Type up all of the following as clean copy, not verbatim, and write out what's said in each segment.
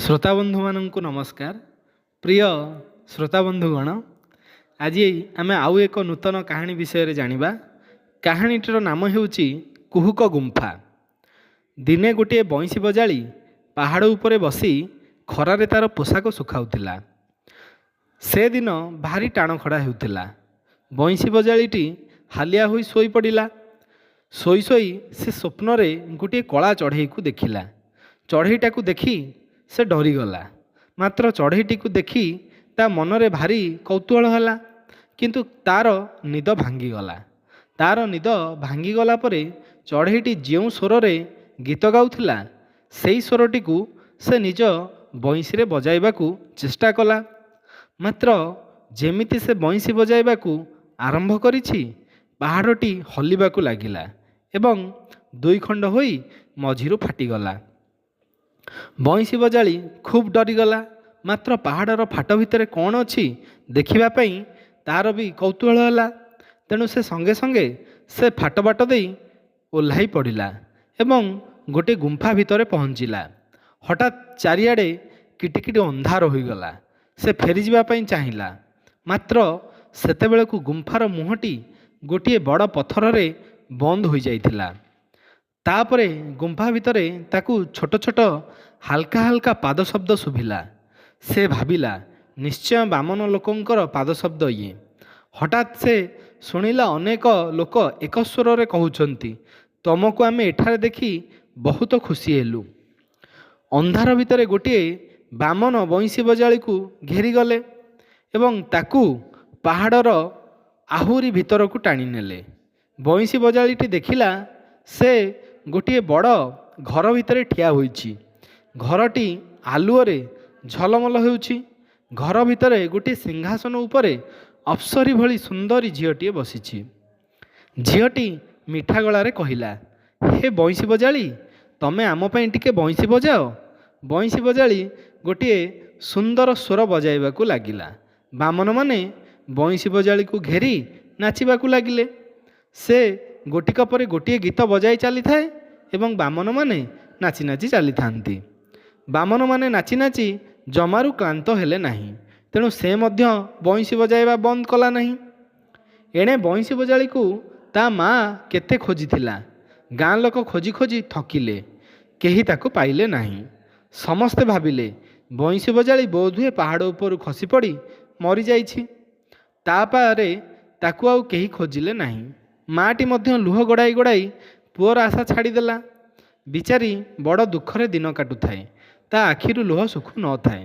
श्रोताबंधु मानक नमस्कार। प्रिय श्रोताबंधुगण, आज आम आउ एक नूतन कहानी विषय जानिबा। कहानीटर नाम हेउची कुहुक गुंफा। दिने गोटे बंशी बजाली पहाड़ उपरे बसी खरारे तार पोशाक सुखाउथिला। से दिन भारी टाण खड़ा हेउथिला। बंशी बजालीटी हालिया होई सोई पड़िला। सोई सोई से स्वप्न रे गोटे कला चढ़ई को देखिला। चढ़ईटा को देखी से डरीगला। मात्र चढ़ईटी को देखी ता मनरे भारी कौतूहल होला, किंतु तार निद भांगीगला। तार निद भांगीगला परे चढ़ईटी जो स्वर रे गीत गाउथिला सेई स्वरटी को से निज बंशी रे बजाइबा को चेष्टा कला। मात्र जेमिति से बंशी बजाइबा को आरंभ करिछि पहाड़टी हलिबाकू लागिला एवं दुई खंड होई मझिरु फाटिगला। बंशी बजाली खूब डरीगला। मात्र पहाड़र फाट भितर कौन अच्छी देखिबा पई तार भी कौतूहल होला। तेणु से संगे संगे से फाट बाट दे ओह्लाई पड़िला एवं गोटे गुंफा भितर पहुँचिला। हठात चारिआडे किटिकिटी अंधार होईगला। से फेरी जावा पई चाहिला, मात्र सेतेबेलकू गुंफार मुहटी गोटे बड़ पत्थर रे बंद हो जाइथिला। तापरे गुंफा भितरे ताकू छोट छोट हाल्का हाल्का पाद शब्द शुभिला। से भाविला निश्चय बामन लोकंकर पाद शब्द ये। हठात से शुणिला अनेक लोक एक स्वर रे कहउछंती, तुमको आमे एठारे देखी बहुत खुशी हेलु। अंधार भितरे गोटे बामन बंशी बजाली को घेरी गले एवं ताकू पहाड़र आहुरी भितर को टाणी नेले। बंशी बजालीटी देखिला से गोटे बड़ घर भितर ठिया होइछि। घरटी आलुओरे झलमल होउछि। घर भितर गोटे सिंहासन उपरे अप्सरी भली सुंदरी झीटी बसिछि। झीटी मिठा गलारे कहिला, हे बंशी बजाली, तमे आम पई टिके बंशी बजाओ। बंशी बजाली गोटे सुंदर स्वर बजाइबाकू लागिला। बामन माने बंशी बजाली को घेरी नाचिबाकू लागिले। से गोटिक परे गोटे गीत बजाई चली थाए एवं बामन माने नाची नाची चली थांती। बामन माने नाची नाची जमारू क्लांत हेले नहीं। तेणु से मध्य बंशी बजाइबा बंद कला नहीं। एणे बंशी बजाली को ता माँ केते खोजिथिला। गाँ लोक खोजी खोजी थकिले, केही ताकू पाइले नहीं। समस्ते भाविले बंशी बजाली बोधुए पहाड़ उपरू खसी पड़ी मरी जाइछि। तापारे ताकू आउ केही खोजिले नहीं। माटी मध्य लुह गड़ाई गड़ाई पुअर आशा छाड़ीदेला। बिचारी बड़ दुखरे दिन काटुथाए, ता आखिरु लुह सुखु न थाए।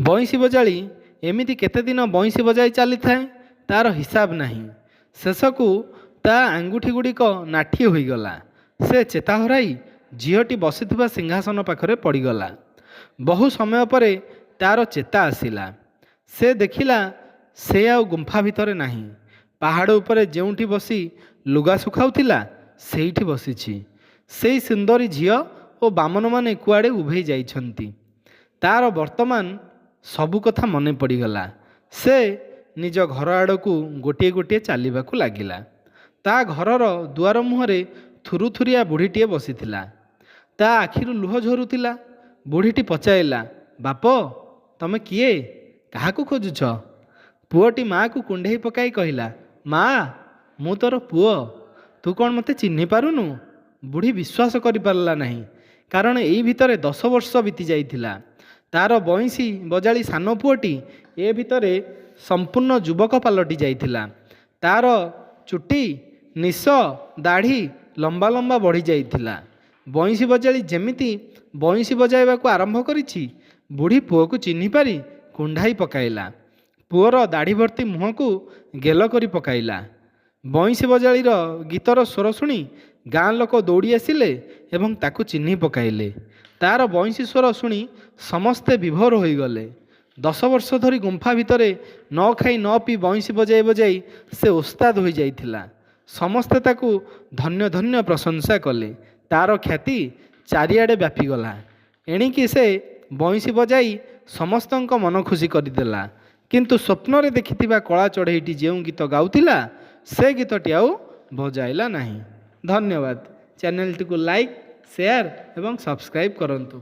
बंशी बजाली एमिति केते दिन बंशी बजाई चली थाए, तार हिसाब नहीं। शेषकू ता आंगुठी गुड़िक नाठी होईगला। से चेता हराई झीटी बसिथिबा सिंहासन पाखरे पड़ीगला। बहु समय परे तार चेता आसिला। से देखिला से आउ गुंफा भितरे नहीं। पहाड़ उपरे जेउठी बसी लुगा सुखाउथिला सेठी बसिछि। सेई सुंदरी झियो ओ बामन माने कुआड़े उभे जाइछंती। तार वर्तमान सबु कथा मने पड़ीगला। से निज घर आड़कू गोटे गोटे चलिबाकू लागिला। ता घरर दुआर मुहरे थुरुथुरिया बुढ़ीटीए बसिथिला। ता आखिरु लुह झरुथिला। बुढ़ीटी पचाइला, बाप तमे किए, काहाकू खोजुछ? पुओटी माँ को कुंडेई पकाई कहिला, माँ मु तोर पुओ, तू कौन मते चिन्हि पारुनु? बुढ़ी विश्वास करि पारला नहीं, कारण एई भितरे 10 वर्ष बीती जाइथिला। तार बंशी बजाली सान पुओटी ए भितरे संपूर्ण युवक पालटी जाइथिला। तार चुटी निश दाढ़ी लंबा लंबा बढ़ी जाइथिला। बंशी बजाली जेमिति बंशी बजाइबाकू आरंभ करिछि, बुढ़ी पुओ को चिन्हि पारी कुंडाई पकाइला। पुअर दाढ़ी भर्ती मुह को गेल करी पकाइला। बंशी बजालीर गीतर स्वर शुणी गाँ लोक दौड़ी आसिले एवं ताकू चिन्हि पकाइले। तार बंशी स्वर शुणी समस्ते विभोर होईगले। 10 वर्ष धरी गुंफा भितरे न खाई न पी बंशी बजाई बजाई से उस्ताद हो जाइथिला। समस्ते ताकू धन्य धन्य प्रशंसा कले। तार ख्याति चारिआडे व्यापीगला। एणिकी से बंशी बजाई समस्तंक मन खुशी करदेला। किंतु स्वप्न रे देखिथिबा कला चढ़ईटी जो गीत गाउथिला से गीतटी आउ बजाइला नहीं। धन्यवाद। चैनल टी को लाइक, शेयर एवं सब्सक्राइब करंतु।